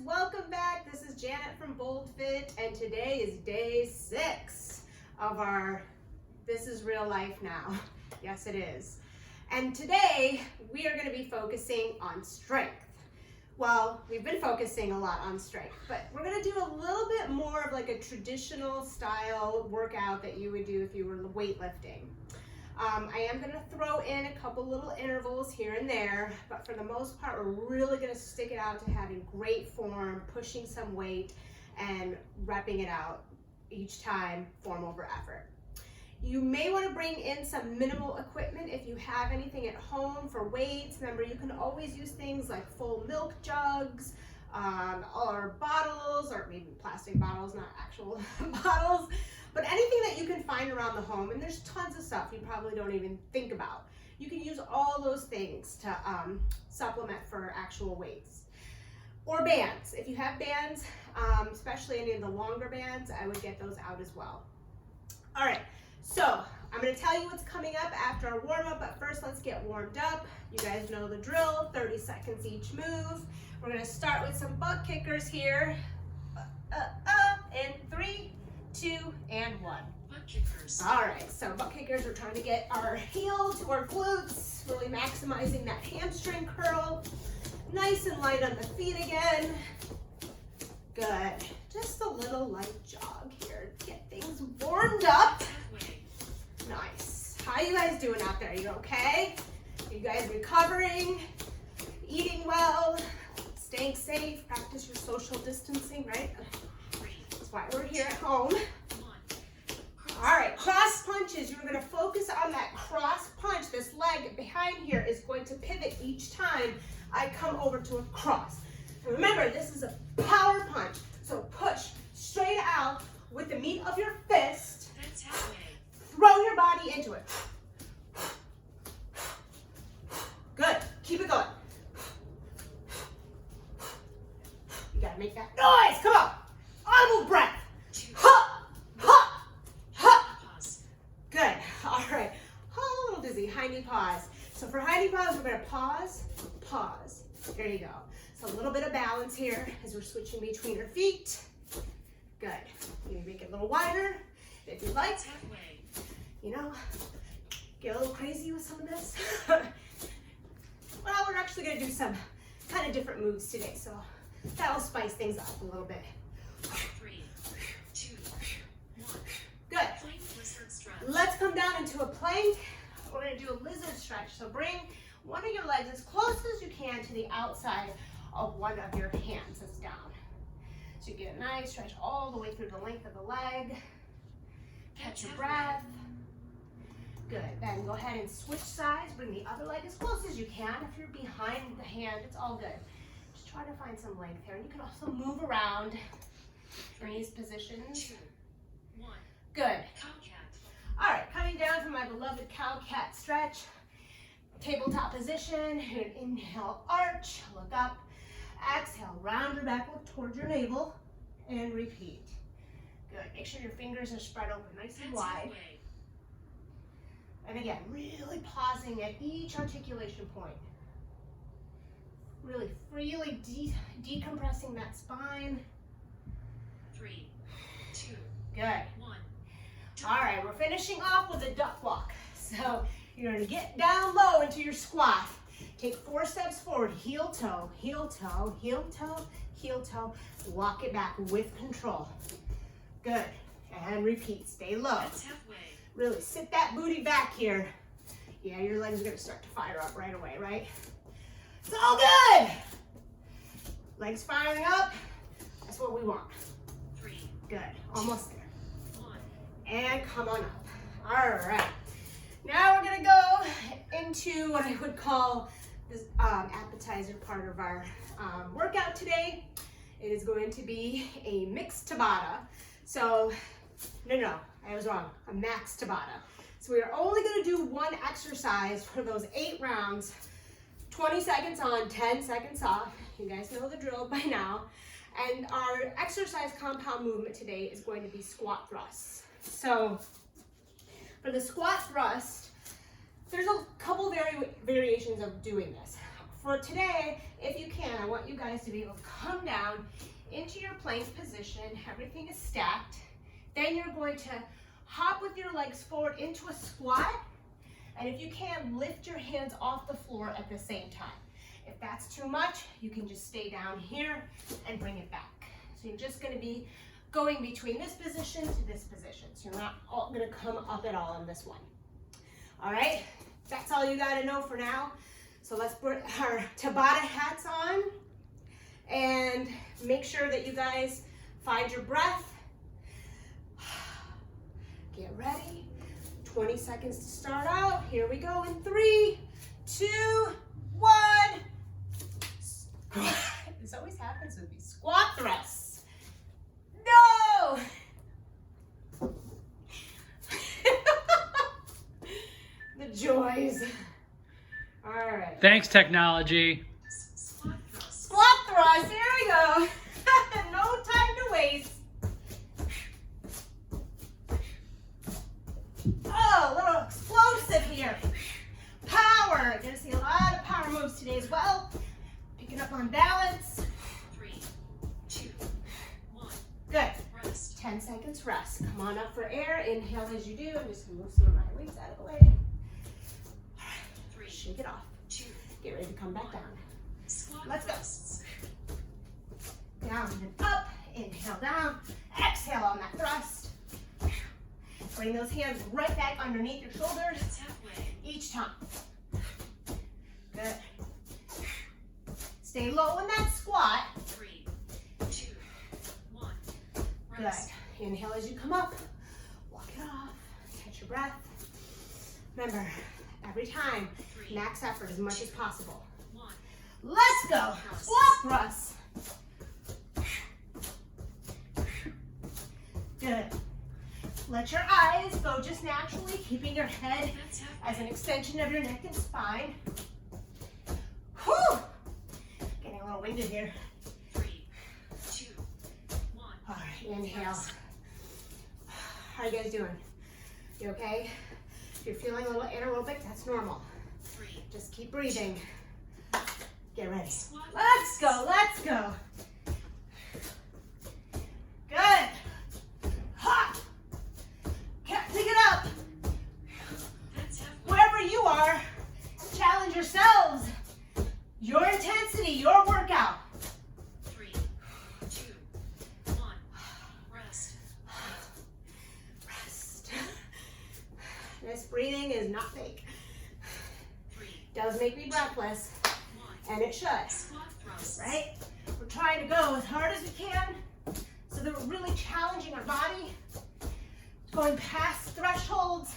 welcome back. This is Janet from Bold Fit, and today is day 6 of our This is Real Life Now. Yes, it is. And today we are going to be focusing on strength. Well, we've been focusing a lot on strength, but we're going to do a little bit more of like a traditional style workout that you would do if you were weightlifting. I am going to throw in a couple little intervals here and there, but for the most part, we're really going to stick it out to having great form, pushing some weight, and repping it out each time, form over effort. You may want to bring in some minimal equipment if you have anything at home for weights. Remember, you can always use things like full milk jugs, or bottles, or maybe plastic bottles, not actual bottles. But anything that you can find around the home, and there's tons of stuff you probably don't even think about. You can use all those things to supplement for actual weights. Or bands. If you have bands, especially any of the longer bands, I would get those out as well. All right, so I'm going to tell you what's coming up after our warm-up, but first let's get warmed up. You guys know the drill, 30 seconds each move. We're going to start with some butt kickers here. In 3, 2, and 1. Butt kickers. All right, so butt kickers, we're trying to get our heel to our glutes, really maximizing that hamstring curl. Nice and light on the feet again. Good. Just a little light jog here to get things warmed up. Nice. How you guys doing out there? You okay? You guys recovering? Eating well? Staying safe? Practice your social distancing, right? That's why we're here at home. All right, cross punches. You're going to focus on that cross punch. This leg behind here is going to pivot each time I come over to a cross. And remember, this is a power punch. So push straight out with the meat of your fist. Throw your body into it. Good. Keep it going. You got to make that noise. Come on. Audible breath. Ha, ha, ha. Good. All right. Oh, a little dizzy. High knee pause. So for high knee pause, we're going to pause, pause. There you go. So a little bit of balance here as we're switching between our feet. Good. You can make it a little wider if you like. You know, get a little crazy with some of this. Well, we're actually going to do some kind of different moves today, so that'll spice things up a little bit. 3, 2, 1. Good. Let's come down into a plank. We're going to do a lizard stretch. So bring one of your legs as close as you can to the outside of one of your hands that's down. So you get a nice stretch all the way through the length of the leg. Catch your breath. Good. Then go ahead and switch sides. Bring the other leg as close as you can. If you're behind the hand, it's all good. Just try to find some length here. And you can also move around in these positions. 2, 1. Good. Cow cat. All right, coming down from my beloved cow cat stretch. Tabletop position. Inhale, arch, look up. Exhale, round your back, look towards your navel, and repeat. Good. Make sure your fingers are spread open nice and wide. And again, really pausing at each articulation point. Really freely decompressing that spine. 3, 2, Good. 1. All right, we're finishing off with a duck walk. So you're going to get down low into your squat. Take 4 steps forward, heel toe, heel toe, heel toe, heel toe. Walk it back with control. Good. And repeat. Stay low. That's halfway. Really sit that booty back here. Yeah, your legs are going to start to fire up right away, right? It's all good. Legs firing up. That's what we want. 3. Good. Almost there. 1. And come on up. All right. Now we're going to go into what I would call this appetizer part of our workout today. It is going to be a mixed Tabata. So, no, I was wrong. A max Tabata. So we are only going to do one exercise for those 8 rounds. 20 seconds on, 10 seconds off. You guys know the drill by now. And our exercise compound movement today is going to be squat thrusts. So for the squat thrust, there's a couple variations of doing this. For today, if you can, I want you guys guys to be able to come down into your plank position. Everything is stacked. Then you're going to hop with your legs forward into a squat. And if you can, lift your hands off the floor at the same time. If that's too much, you can just stay down here and bring it back. So you're just going to be going between this position to this position. So you're not going to come up at all on this one. All right, that's all you got to know for now. So let's put our Tabata hats on and make sure that you guys find your breath. Get ready. 20 seconds to start out. Here we go in 3, 2, 1. This always happens with me. Squat thrusts. No! The joys. All right. Thanks, technology. Squat thrust. Squat thrust. Here we go. No time to waste. Oh, a little explosive here. Power. You're gonna see a lot of power moves today as well. Picking up on balance. 3, 2, 1. Good. Rest. 10 seconds rest. Come on up for air. Inhale as you do. I'm just gonna move some of my weights out of the way. 3, Shake it off. 2. Get ready to come back down. Squat Let's go. thrusts. Down and up. Inhale down. Exhale on that thrust. Bring those hands right back underneath your shoulders That's halfway. each time. Good. Stay low in that squat. 3, 2, 1. Good. Rest. Inhale as you come up. Walk it off. Catch your breath. Remember, every time, 3, max effort as much as possible. 1. Let's go. Squat thrust. Good. Let your eyes go just naturally, keeping your head That's halfway. as an extension of your neck and spine. Whew! Getting a little winded here. 3, 2, 1. All right, inhale. How are you guys doing? You okay? If you're feeling a little anaerobic, that's normal. 3. Just keep breathing. Get ready. Squat. Let's go, let's go. Good. Ha! Pick it up. That's halfway. Wherever you are, challenge yourselves. Your intensity, your workout. 3, 2, 1. Rest. Rest. This breathing is not fake. 3, Does make me breathless, 1. and it should, Squat thrusts. right? We're trying to go as hard as we can so that we're really challenging our body, going past thresholds,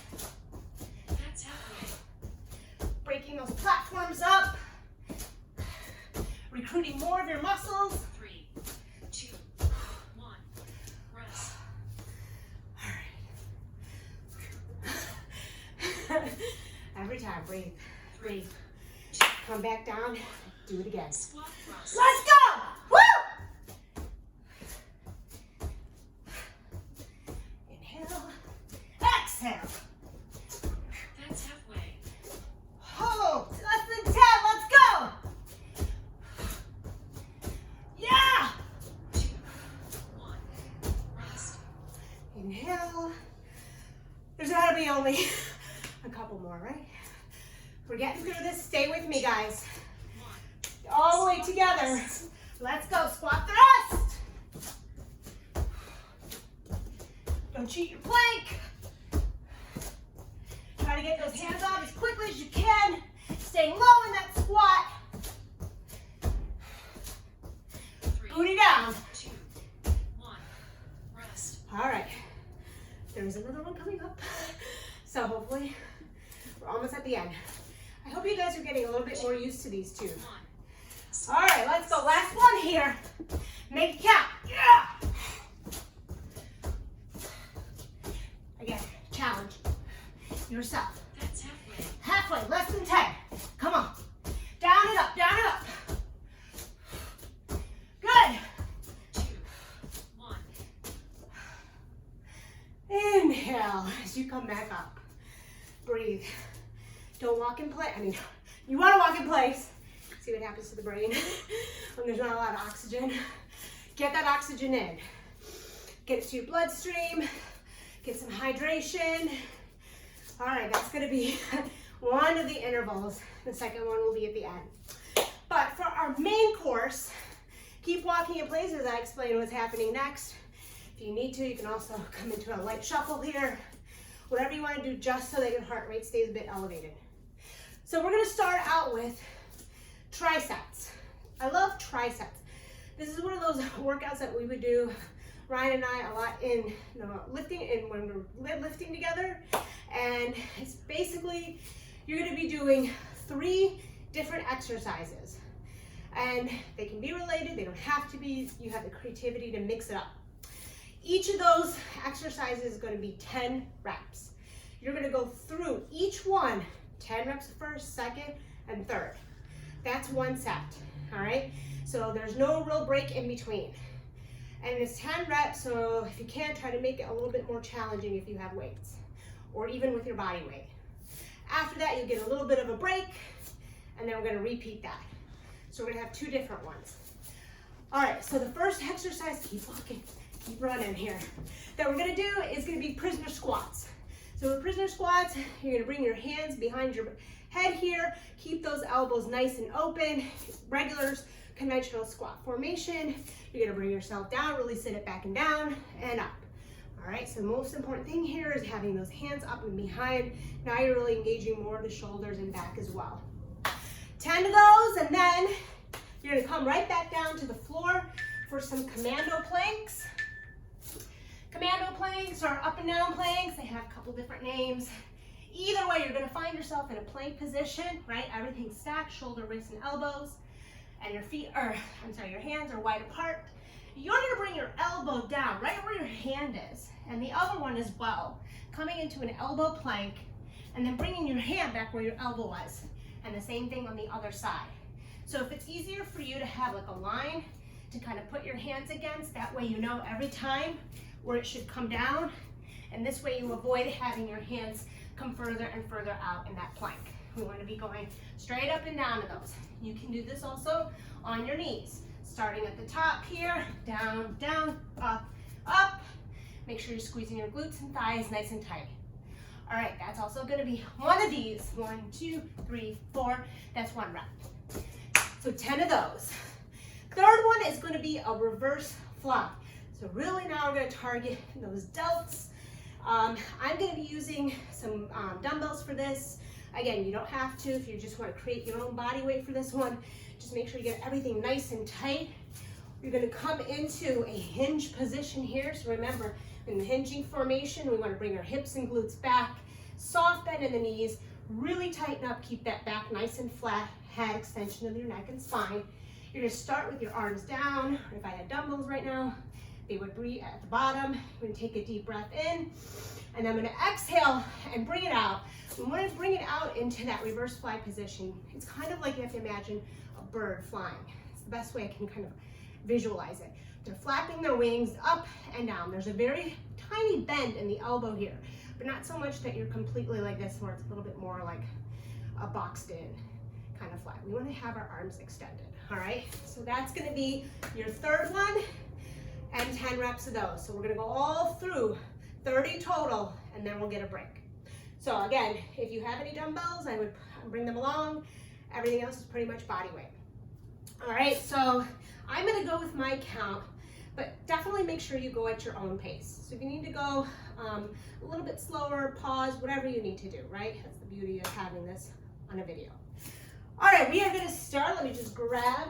That's halfway. breaking those platforms up, recruiting more of your muscles. 3, 2, 1. Rest. All right. Every time, breathe, breathe. Come back down, do it again. Squat thrusts. Let's go! Woo! Inhale, exhale. That's halfway. Oh, less than 10, let's go! Yeah! 2, 1. Rest. Inhale. There's gotta be only a couple more, right? We're getting through this. Stay with me, guys. 1. All the way together. Let's go. Squat thrust. Don't cheat your plank. Try to get those hands off as quickly as you can. Staying low in that squat. 3, Booty down. 2, 1. Rest. All right. There's another one coming up. So hopefully we're almost at the end. I hope you guys are getting a little bit more used to these two. 1. All right, let's go. Last one here. Make it count. Yeah. Again, challenge yourself. That's halfway. Halfway, less than 10. Come on. Down and up, down and up. Good. 2, 1. Inhale as you come back up. Breathe. Don't walk in place. I mean, you want to walk in place. See what happens to the brain. I'm going there's not a lot of oxygen. Get that oxygen in. Get it to your bloodstream. Get some hydration. All right, that's gonna be one of the intervals. The second one will be at the end. But for our main course, keep walking in place as I explain what's happening next. If you need to, you can also come into a light shuffle here. Whatever you want to do just so that your heart rate stays a bit elevated. So we're going to start out with triceps. I love triceps. This is one of those workouts that we would do, Ryan and I, a lot in lifting, and when we're lifting together. And it's basically, you're going to be doing 3 different exercises. And they can be related, they don't have to be. You have the creativity to mix it up. Each of those exercises is going to be 10 reps. You're going to go through each one, 10 reps first, second, and third. That's one set, all right? So there's no real break in between. And it's 10 reps, so if you can, try to make it a little bit more challenging if you have weights, or even with your body weight. After that, you get a little bit of a break, and then we're going to repeat that. So we're going to have 2 different ones. All right, so the first exercise, keep walking, keep running here, that we're going to do is going to be prisoner squats. So with prisoner squats, you're going to bring your hands behind your head here, keep those elbows nice and open, regular conventional squat formation. You're going to bring yourself down, really sit it back and down and up. All right, so the most important thing here is having those hands up and behind. Now you're really engaging more of the shoulders and back as well. 10 of those, and then you're going to come right back down to the floor for some commando planks. Commando planks are up and down planks. They have a couple different names. Either way, you're going to find yourself in a plank position, right? Everything's stacked, shoulder, wrists, and elbows. And your feet are, your hands are wide apart. You're going to bring your elbow down right where your hand is, and the other one as well. Coming into an elbow plank, and then bringing your hand back where your elbow was. And the same thing on the other side. So if it's easier for you to have like a line to kind of put your hands against, that way you know every time where it should come down, and this way you avoid having your hands come further and further out in that plank. We want to be going straight up and down to those. You can do this also on your knees, starting at the top here, down, down, up, up. Make sure you're squeezing your glutes and thighs nice and tight. All right, that's also going to be one of these. 1, 2, 3, 4. That's 1 rep. So 10 of those. Third one is going to be a reverse fly. So really now we're going to target those delts. I'm going to be using some dumbbells for this. Again, you don't have to if you just want to create your own body weight for this one. Just make sure you get everything nice and tight. You're going to come into a hinge position here. So remember, in the hinging formation, we want to bring our hips and glutes back. Soft bend in the knees. Really tighten up. Keep that back nice and flat. Head extension of your neck and spine. You're going to start with your arms down. Or if I had dumbbells right now, they would be at the bottom. We're going to take a deep breath in. And I'm going to exhale and bring it out. We want to bring it out into that reverse fly position. It's kind of like you have to imagine a bird flying. It's the best way I can kind of visualize it. They're flapping their wings up and down. There's a very tiny bend in the elbow here, but not so much that you're completely like this, where it's a little bit more like a boxed in kind of fly. We want to have our arms extended, all right? So that's going to be your third one, and 10 reps of those. So we're going to go all through 30 total, and then we'll get a break. So again, if you have any dumbbells, I would bring them along. Everything else is pretty much body weight. All right, so I'm going to go with my count, but definitely make sure you go at your own pace. So if you need to go a little bit slower, pause, whatever you need to do, right? That's the beauty of having this on a video. All right, we are going to start. Let me just grab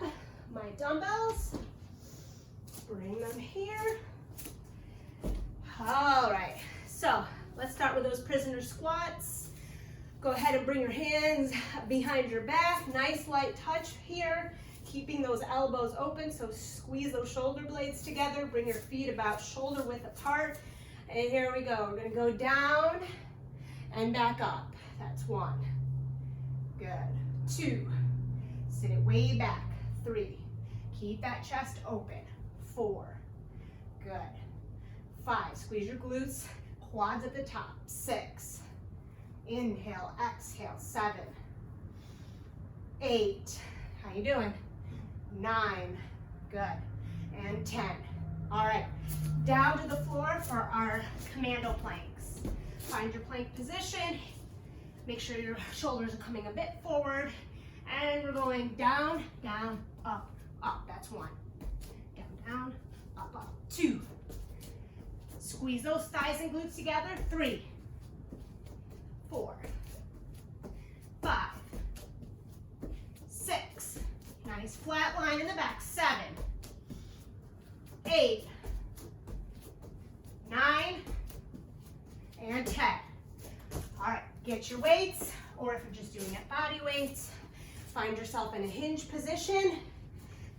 my dumbbells, bring them here. All right, so let's start with those prisoner squats. Go ahead and bring your hands behind your back. Nice light touch here. Keeping those elbows open, so squeeze those shoulder blades together. Bring your feet about shoulder width apart. And here we go. We're going to go down and back up. That's 1. Good. 2. Sit it way back. 3. Keep that chest open. 4. Good. 5. Squeeze your glutes. Quads at the top. 6. Inhale, exhale. 7. 8. How you doing? 9, good, and 10. All right, down to the floor for our commando planks. Find your plank position. Make sure your shoulders are coming a bit forward. And we're going down, down, up, up. That's 1. Down, down, up, up. 2. Squeeze those thighs and glutes together. 3, 4, 5, 6. Nice flat line in the back. 7, 8, 9, and 10. All right, get your weights, or if you're just doing it, body weights. Find yourself in a hinge position,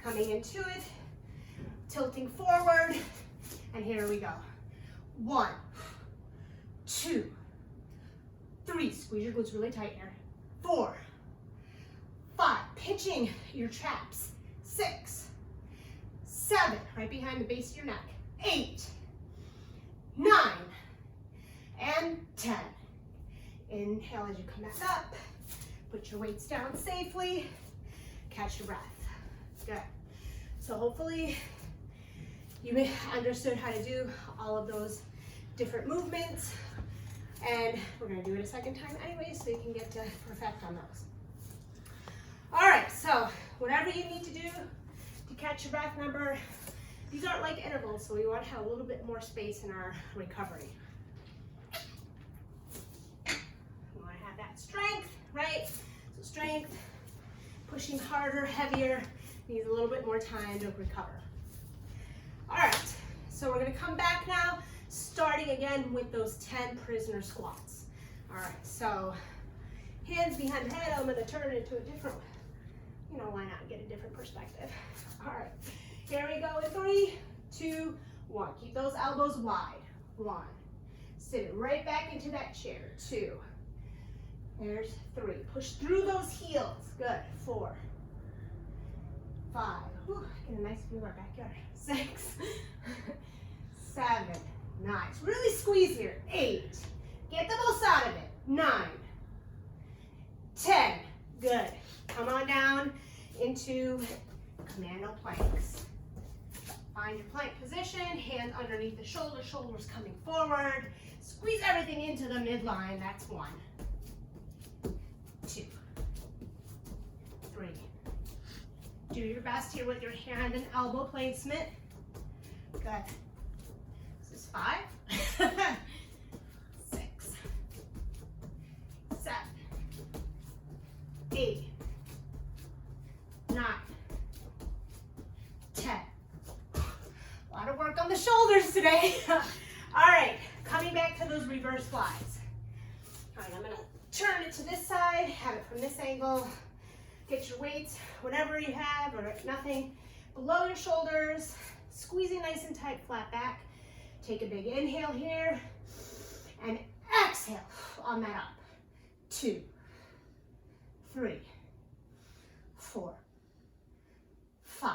coming into it, tilting forward, and here we go. 1, 2, 3, squeeze your glutes really tight here. 4, 5, pitching your traps. 6, 7, right behind the base of your neck. 8, 9, and 10. Inhale as you come back up. Put your weights down safely. Catch your breath. Good. So hopefully you may have understood how to do all of those different movements. And we're going to do it a second time anyway, so you can get to perfect on those. All right, so whatever you need to do to catch your breath, remember, these aren't like intervals, so we want to have a little bit more space in our recovery. We want to have that strength, right? So strength, pushing harder, heavier, needs a little bit more time to recover. All right, so we're going to come back now, starting again with those 10 prisoner squats. All right, so hands behind the head. I'm going to turn it into a different, why not get a different perspective. All right, here we go in 3, 2, 1. Keep those elbows wide. 1. Sit it right back into that chair. 2. There's 3. Push through those heels. Good. 4, 5. Whew, get a nice view of our backyard. 6, 7. Nice. Really squeeze here. 8. Get the most out of it. 9, 10. Good. Come on down into commando planks. Find your plank position, hands underneath the shoulders, shoulders coming forward. Squeeze everything into the midline. That's 1, 2, 3. Do your best here with your hand and elbow placement. Good. This is 5, 6, 7, 8, 9, 10. A lot of work on the shoulders today. All right, coming back to those reverse flies. All right, I'm gonna turn it to this side, have it from this angle. Get your weights, whatever you have, or nothing, below your shoulders, squeezing nice and tight, flat back. Take a big inhale here, and exhale on that up. 2, 3, 4, 5.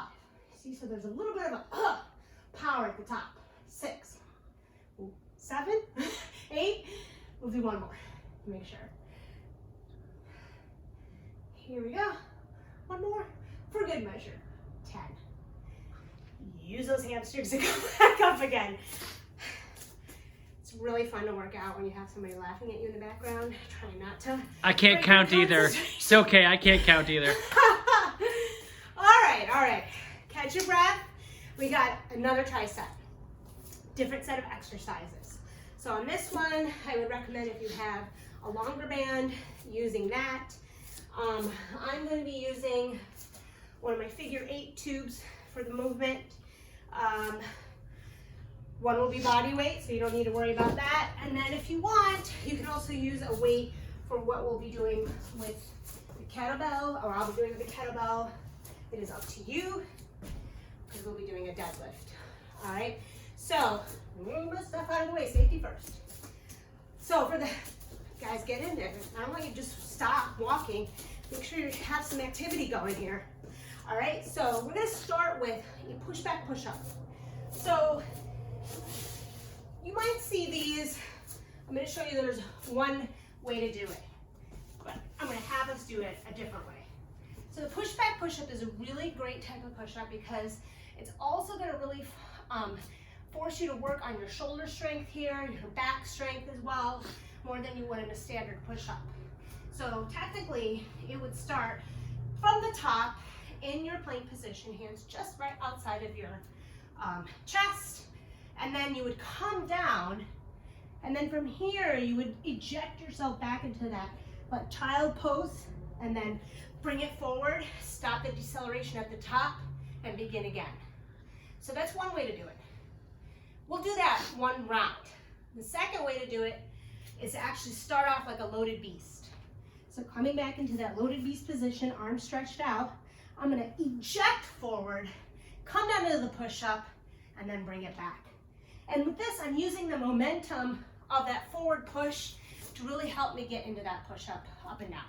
See, so there's a little bit of a power at the top. 6, 7, 8. We'll do one more to make sure. Here we go. One more for good measure. 10. Use those hamstrings to come back up again. It's really fun to work out when you have somebody laughing at you in the background. Trying not to. I can't count either. It's okay, I can't count either. All right. Catch your breath. We got another tricep. Different set of exercises. So on this one, I would recommend if you have a longer band, using that. I'm going to be using one of my figure 8 tubes for the movement. One will be body weight, so you don't need to worry about that. And then if you want, you can also use a weight for what we'll be doing with the kettlebell, or I'll be doing with the kettlebell. It is up to you, because we'll be doing a deadlift. All right, so move the stuff out of the way, safety first. So for the guys, get in there. I don't want you to just stop walking. Make sure you have some activity going here. All right, so we're gonna start with a push back, push up. So you might see these. I'm gonna show you that there's one way to do it, but I'm gonna have us do it a different way. So the pushback push-up is a really great type of push-up because it's also going to really force you to work on your shoulder strength here, your back strength as well, more than you would in a standard push-up. So technically, it would start from the top in your plank position, hands just right outside of your chest, and then you would come down, and then from here you would eject yourself back into that like child pose, and then bring it forward, stop the deceleration at the top, and begin again. So that's one way to do it. We'll do that one round. The second way to do it is to actually start off like a loaded beast. So coming back into that loaded beast position, arms stretched out, I'm gonna eject forward, come down into the push-up, and then bring it back. And with this, I'm using the momentum of that forward push to really help me get into that push-up, up and down.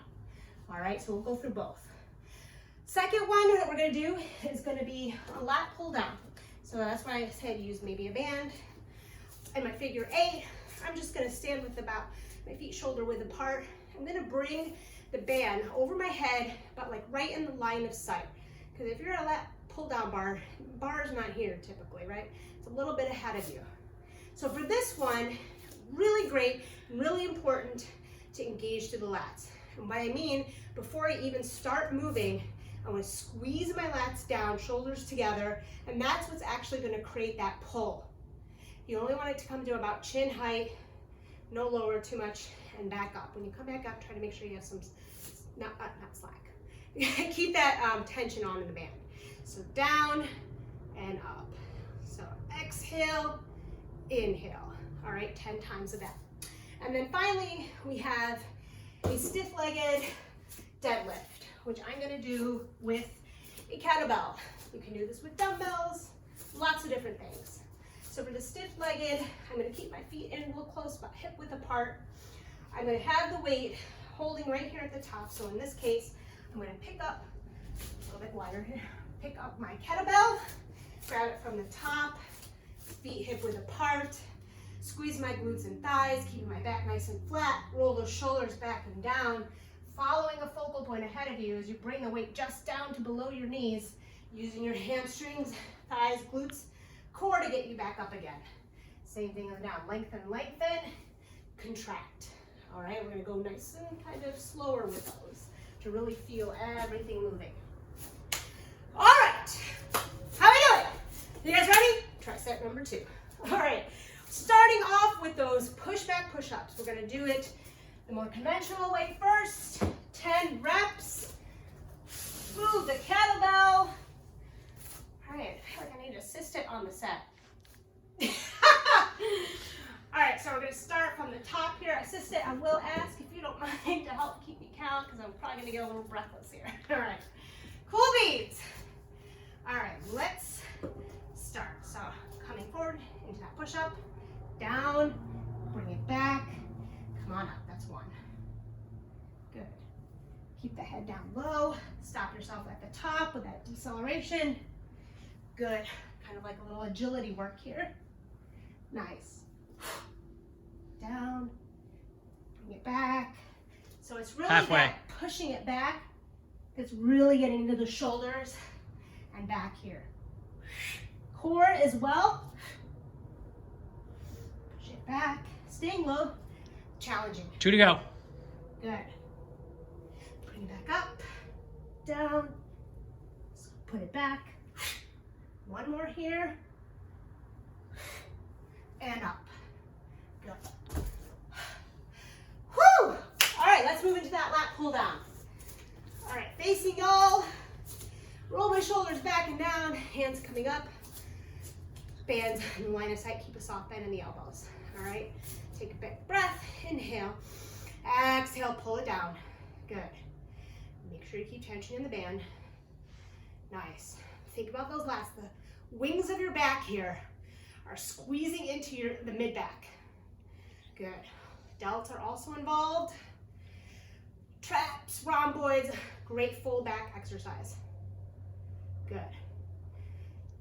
All right, so we'll go through both. Second one that we're gonna do is gonna be a lat pull down. So that's why I said use maybe a band. In my figure 8, I'm just gonna stand with about my feet shoulder width apart. I'm gonna bring the band over my head, but like right in the line of sight. Because if you're at a lat pull down bar, bar's not here typically, right? It's a little bit ahead of you. So for this one, really great, really important to engage through the lats. And what I mean, before I even start moving, I'm gonna squeeze my lats down, shoulders together, and that's what's actually gonna create that pull. You only want it to come to about chin height, no lower too much, and back up. When you come back up, try to make sure you have some, not slack. Keep that tension on in the band. So down and up. So exhale, inhale. All right, 10 times of that. And then finally, we have a stiff-legged deadlift, which I'm gonna do with a kettlebell. You can do this with dumbbells, lots of different things. So for the stiff-legged, I'm gonna keep my feet in real close, about hip width apart. I'm gonna have the weight holding right here at the top. So in this case, I'm gonna pick up, a little bit wider here, pick up my kettlebell, grab it from the top, feet hip width apart, squeeze my glutes and thighs, keeping my back nice and flat, roll those shoulders back and down, following a focal point ahead of you as you bring the weight just down to below your knees, using your hamstrings, thighs, glutes, core to get you back up again. Same thing on the down, lengthen, lengthen, contract. All right, we're gonna go nice and kind of slower with those to really feel everything moving. All right, how we doing? You guys ready? Try set number 2. All right, starting off with those pushback push-ups. We're gonna do it the more conventional way first. 10 reps. Move the kettlebell. All right, I feel like I need an assistant on the set. All right, so we're gonna start from the top here. Assistant, I will ask if you don't mind to help keep me count because I'm probably gonna get a little breathless here. All right, cool beans. All right, let's start. So coming forward into that push-up, down, bring it back, come on up, that's 1. Good. Keep the head down low, stop yourself at the top with that deceleration. Good, kind of like a little agility work here. Nice. Down, bring it back. So it's really that pushing it back that's really getting into the shoulders and back here. Core as well. Push it back, staying low, challenging. 2 to go. Good. Bring it back up, down, put it back. 1 more here, and up. Good. Whew! All right, let's move into that lat pull down. All right, facing y'all. Roll my shoulders back and down, hands coming up. Bands in the line of sight, keep a soft bend in the elbows. All right, take a big breath, inhale. Exhale, pull it down. Good. Make sure you keep tension in the band. Nice. Think about those lats. The wings of your back here are squeezing into the mid back. Good. Delts are also involved. Traps, rhomboids, great full back exercise. Good.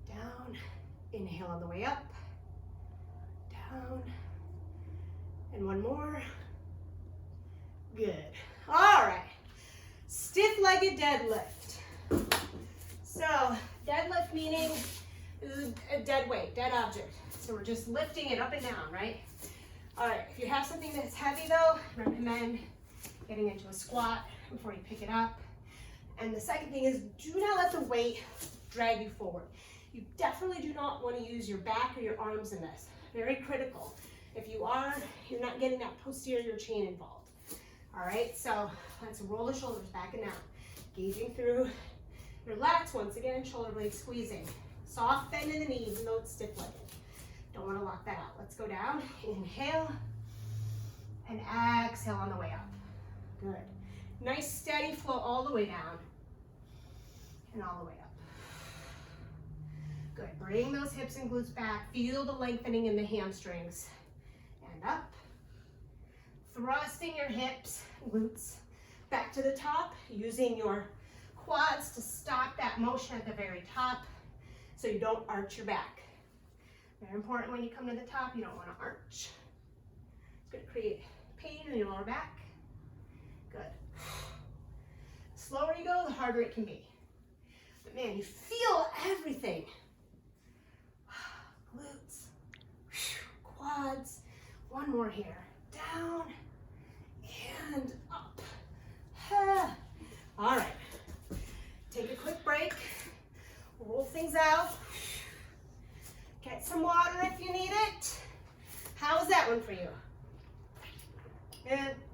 Down, inhale on the way up. Down, and 1 more. Good. All right. Stiff-legged deadlift. So deadlift meaning is a dead weight, dead object. So we're just lifting it up and down, right? All right, if you have something that's heavy though, I recommend getting into a squat before you pick it up. And the second thing is, do not let the weight drag you forward. You definitely do not want to use your back or your arms in this. Very critical. If you are, you're not getting that posterior chain involved. All right, so let's roll the shoulders back and down. Gauging through your lats once again, shoulder blades squeezing. Soft bend in the knee, even though it's stiff-legged. Don't want to lock that out. Let's go down. Inhale and exhale on the way up. Good. Nice steady flow all the way down and all the way up. Good. Bring those hips and glutes back. Feel the lengthening in the hamstrings. And up. Thrusting your hips, glutes back to the top, using your quads to stop that motion at the very top so you don't arch your back. Very important when you come to the top, you don't want to arch. It's going to create pain in your lower back. Good. The slower you go, the harder it can be. But man, you feel everything. Glutes, quads. One more here. Down and up. All right. Take a quick break. Roll things out. Get some water if you need it. How's that one for you?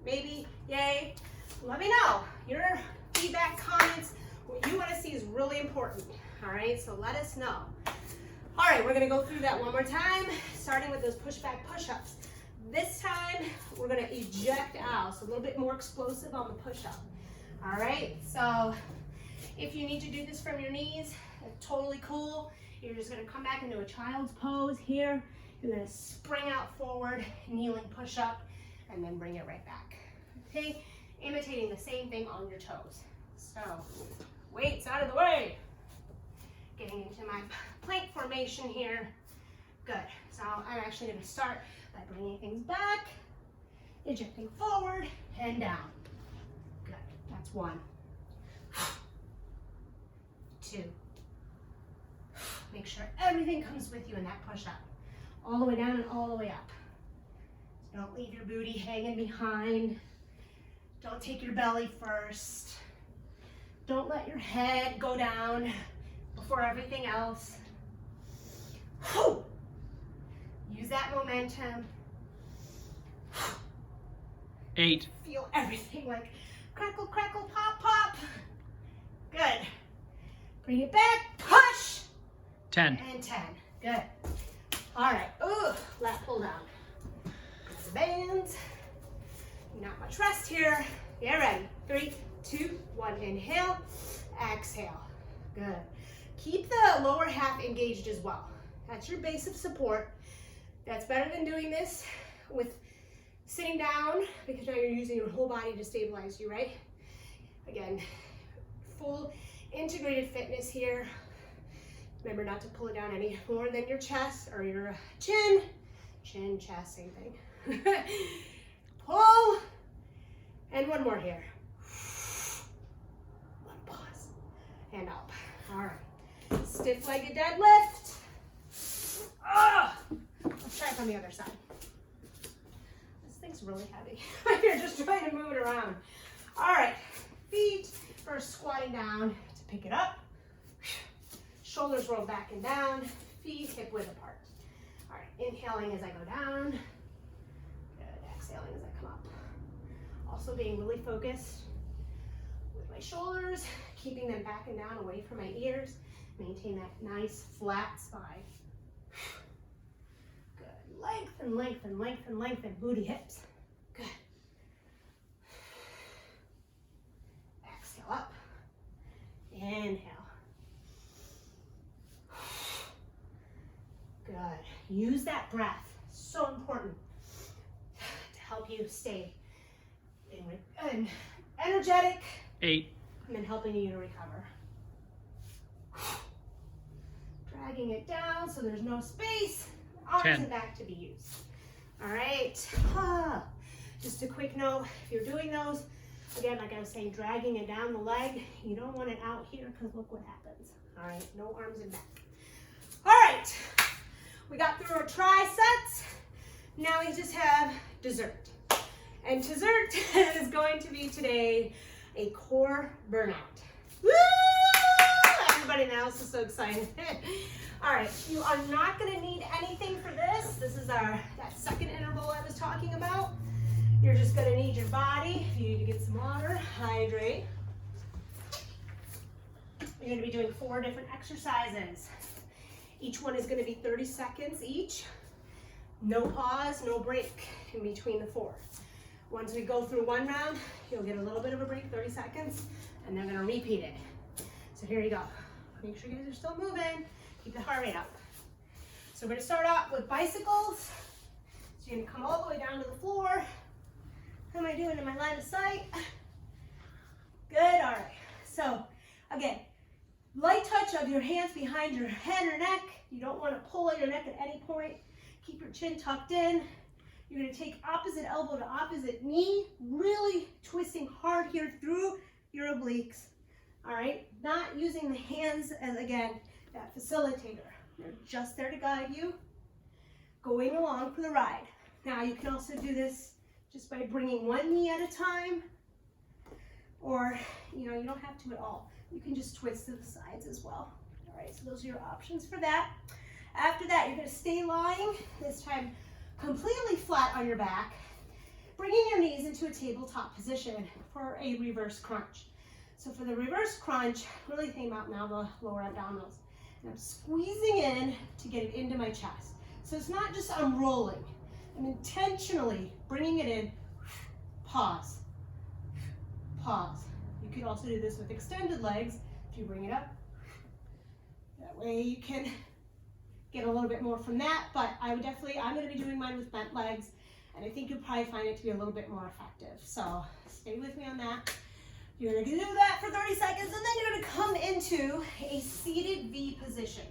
Maybe, yay. Let me know. Your feedback, comments, what you want to see is really important. All right, so let us know. All right, we're going to go through that one more time, starting with those push-back push-ups. This time, we're going to eject out, so a little bit more explosive on the push-up. All right, so if you need to do this from your knees, totally cool. You're just going to come back into a child's pose here. You're going to spring out forward, kneeling push-up, and then bring it right back. Okay, imitating the same thing on your toes. So, weights out of the way. Getting into my plank formation here. Good. So I'm actually going to start by bringing things back, ejecting forward and down. Good. That's 1. 2. Make sure everything comes with you in that push-up. All the way down and all the way up. So don't leave your booty hanging behind. Don't take your belly first. Don't let your head go down before everything else. Whew. Use that momentum. 8. Feel everything like crackle, crackle, pop, pop. Good. Bring it back, push. 10. And 10. Good. All right. Ooh, lat pull down. Grab the bands. Not much rest here. Get ready. 3, 2, 1. Inhale. Exhale. Good. Keep the lower half engaged as well. That's your base of support. That's better than doing this with sitting down, because now you're using your whole body to stabilize you, right? Again, full integrated fitness here. Remember not to pull it down any more than your chest or your chin. Chin, chest, same thing. Pull. And one more here. One pause. And up. All right. Stiff-legged deadlift. Let's try it on the other side. This thing's really heavy. You're just trying to move it around. All right. Feet first squatting down to pick it up. Shoulders roll back and down. Feet hip width apart. All right. Inhaling as I go down. Good. Exhaling as I come up. Also being really focused with my shoulders, keeping them back and down away from my ears. Maintain that nice flat spine. Good. Lengthen, lengthen, lengthen, lengthen. Booty, hips. Good. Exhale up. Inhale. Good. Use that breath. So important to help you stay energetic. 8. And then helping you to recover. Dragging it down so there's no space. Arms 10. and back to be used. All right. Just a quick note, if you're doing those, again, like I was saying, dragging it down the leg, you don't want it out here because look what happens. All right, no arms and back. All right, we got through our tri-sets. Now we just have dessert. And dessert is going to be today a core burnout. Woo! Everybody in the house is so excited. All right, you are not gonna need anything for this. This is that second interval I was talking about. You're just gonna need your body. You need to get some water, hydrate. You're gonna be doing 4 different exercises. Each one is gonna be 30 seconds each. No pause, no break in between the 4. Once we go through one round, you'll get a little bit of a break, 30 seconds, and they're gonna repeat it. So here you go. Make sure you guys are still moving. Keep the heart rate up. So we're gonna start off with bicycles. So you're gonna come all the way down to the floor. How am I doing in my line of sight? Good, all right. So again, light touch of your hands behind your head or neck. You don't wanna pull at your neck at any point. Keep your chin tucked in. You're gonna take opposite elbow to opposite knee, really twisting hard here through your obliques. All right, not using the hands as, again, that facilitator. They're just there to guide you, going along for the ride. Now you can also do this just by bringing one knee at a time, or you don't have to at all. You can just twist to the sides as well. All right, so those are your options for that. After that, you're gonna stay lying, this time completely flat on your back, bringing your knees into a tabletop position for a reverse crunch. So for the reverse crunch, really think about now the lower abdominals. And I'm squeezing in to get it into my chest. So it's not just I'm rolling. I'm intentionally bringing it in, pause, pause. You could also do this with extended legs if you bring it up. That way you can get a little bit more from that, but I'm gonna be doing mine with bent legs, and I think you'll probably find it to be a little bit more effective. So stay with me on that. You're gonna do that for 30 seconds, and then you're gonna come into a seated V position.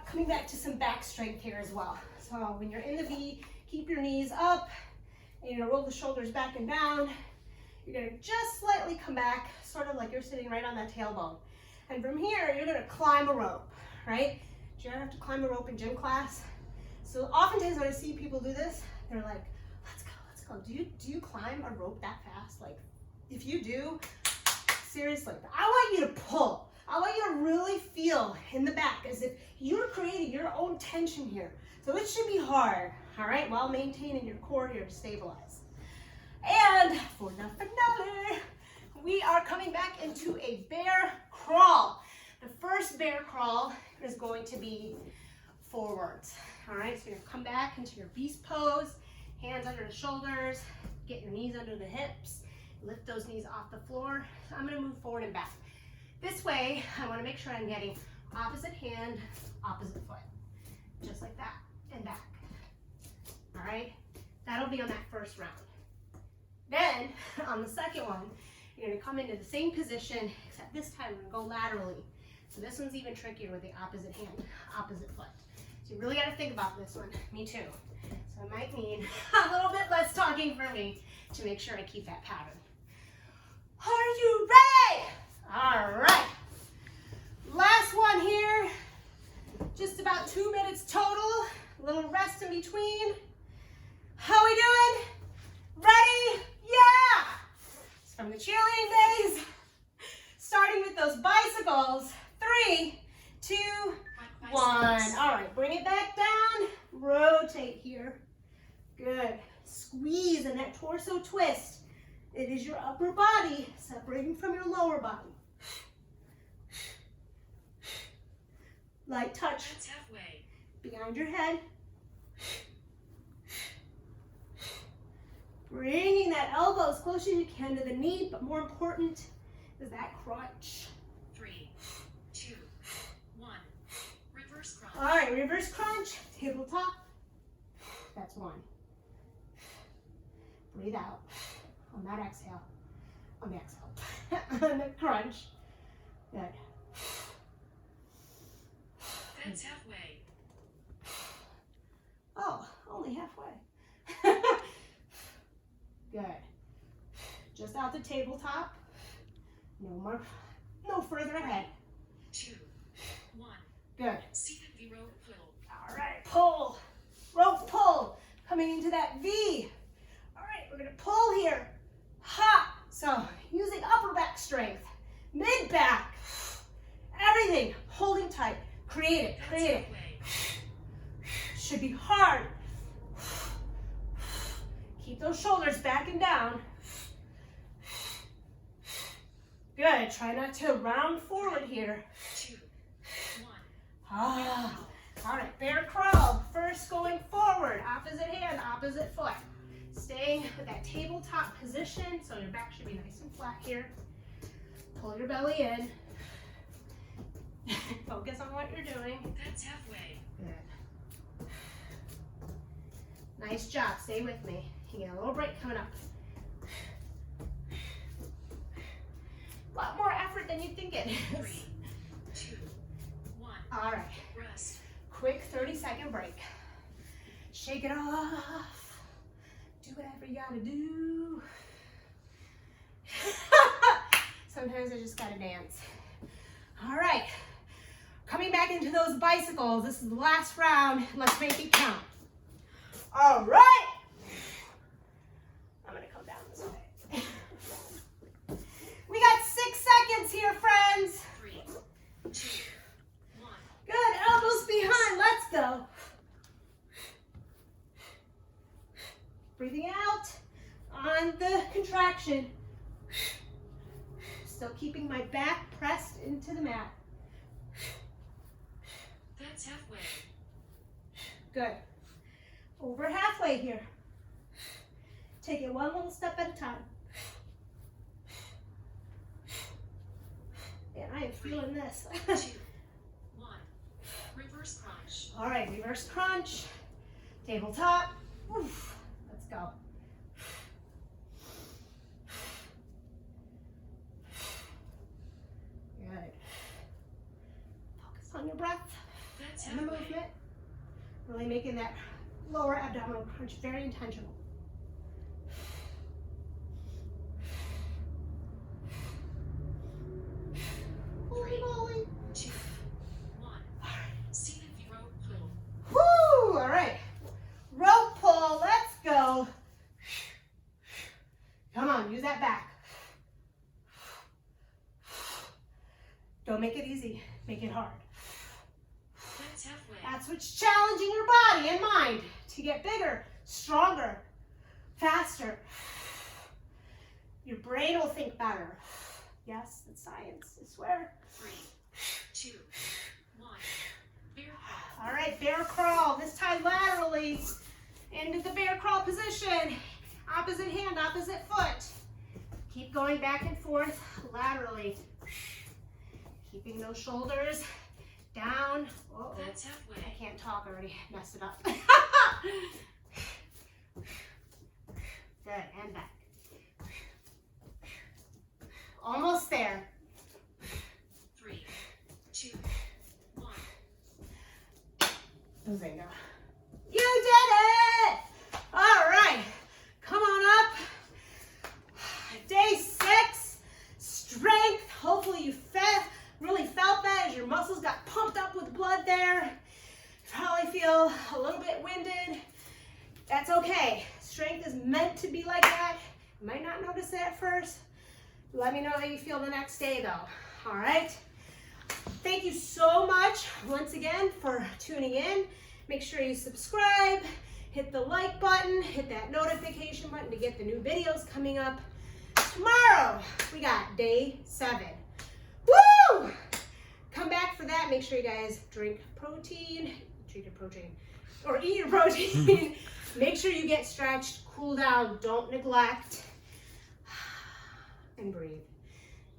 Coming back to some back strength here as well. So when you're in the V, keep your knees up, and you're gonna roll the shoulders back and down. You're gonna just slightly come back, sort of like you're sitting right on that tailbone. And from here, you're gonna climb a rope, right? Do you ever have to climb a rope in gym class? So oftentimes when I see people do this, they're like, let's go, let's go. Do you climb a rope that fast? Like, if you do, seriously, I want you to pull. I want you to really feel in the back as if you're creating your own tension here. So it should be hard, all right, while maintaining your core here to stabilize. And for the finale, we are coming back into a bear crawl. The first bear crawl is going to be forwards, all right? So you're gonna come back into your beast pose, hands under the shoulders, get your knees under the hips, lift those knees off the floor. So I'm gonna move forward and back. This way, I wanna make sure I'm getting opposite hand, opposite foot, just like that, and back, all right? That'll be on that first round. Then, on the second one, you're gonna come into the same position, except this time we're gonna go laterally. So this one's even trickier with the opposite hand, opposite foot. So you really gotta think about this one, me too. So it might mean a little bit less talking for me to make sure I keep that pattern. Are you ready? All right. Last one here, just about 2 minutes total, a little rest in between. How we doing? Ready? Yeah! It's from the cheerleading days. Starting with those bicycles. 3, 2, 1. All right, bring it back down. Rotate here. Good. Squeeze in that torso twist. It is your upper body separating from your lower body. Light touch. That's halfway. Behind your head. Bringing that elbow as close as you can to the knee, but more important is that crunch. 3, 2, 1. Reverse crunch. All right, reverse crunch, tabletop. That's 1. Breathe out on that exhale. On the exhale. On the crunch. Good. That's halfway. Oh, only halfway. Good. Just out the tabletop. No further ahead. Good. Seated V rope pull. All right, pull. Rope pull. Coming into that V. All right, we're gonna pull here. Ha! So using upper back strength, mid back, everything, holding tight. Create it, That's create it. halfway. Should be hard. Keep those shoulders back and down. Good, try not to round forward here. 2, 1. Ah. All right, bear crawl. First going forward, opposite hand, opposite foot. Staying with that tabletop position, so your back should be nice and flat here. Pull your belly in. Focus on what you're doing. That's halfway. Good. Nice job, stay with me. You get a little break coming up. A lot more effort than you think it is. 3, 2, 1. All right. Rest. Quick 30-second break. Shake it off. Do whatever you gotta do. Sometimes I just gotta dance. All right. Coming back into those bicycles. This is the last round. Let's make it count. All right. I'm gonna come down this way. We got 6 seconds here, friends. 3, 2, 1. Good, elbows behind, let's go. Breathing out on the contraction. Still keeping my back pressed into the mat. That's halfway. Good. Over halfway here. Take it one little step at a time. And I am feeling this. 2, 1. Reverse crunch. All right, reverse crunch, tabletop. Oof. Let's go. Good. Focus on your breath That's and the halfway. movement. Really making that lower abdominal crunch very intentional. Holy moly. 2, 1. Seated V rope pull. Woo! All right. Rope pull. Let's go. Come on, use that back. Don't make it easy. Make it hard. That's halfway. That's what's challenging your body and mind to get bigger, stronger, faster. Your brain will think better. Yes, it's science, I swear. 3, 2, 1. Bear crawl. All right, bear crawl. This time laterally into the bear crawl position. Opposite hand, opposite foot. Keep going back and forth laterally. Keeping those shoulders down. Uh-oh. That's halfway. I can't talk, I already messed it up. Good, and back. Almost there. 3, 2, 1. Bingo. You did it! All right, come on up. Day 6, strength. Hopefully you really felt that as your muscles got pumped up with blood there. You probably feel a little bit winded. That's okay. Strength is meant to be like that. You might not notice it at first. Let me know how you feel the next day though. All right. Thank you so much once again for tuning in. Make sure you subscribe, hit the like button, hit that notification button to get the new videos coming up. Tomorrow, we got day 7. Woo! Come back for that. Make sure you guys drink protein, eat your protein. Make sure you get stretched, cool down, don't neglect, and breathe.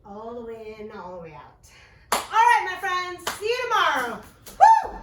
All the way in, all the way out. All right, my friends, see you tomorrow. Woo!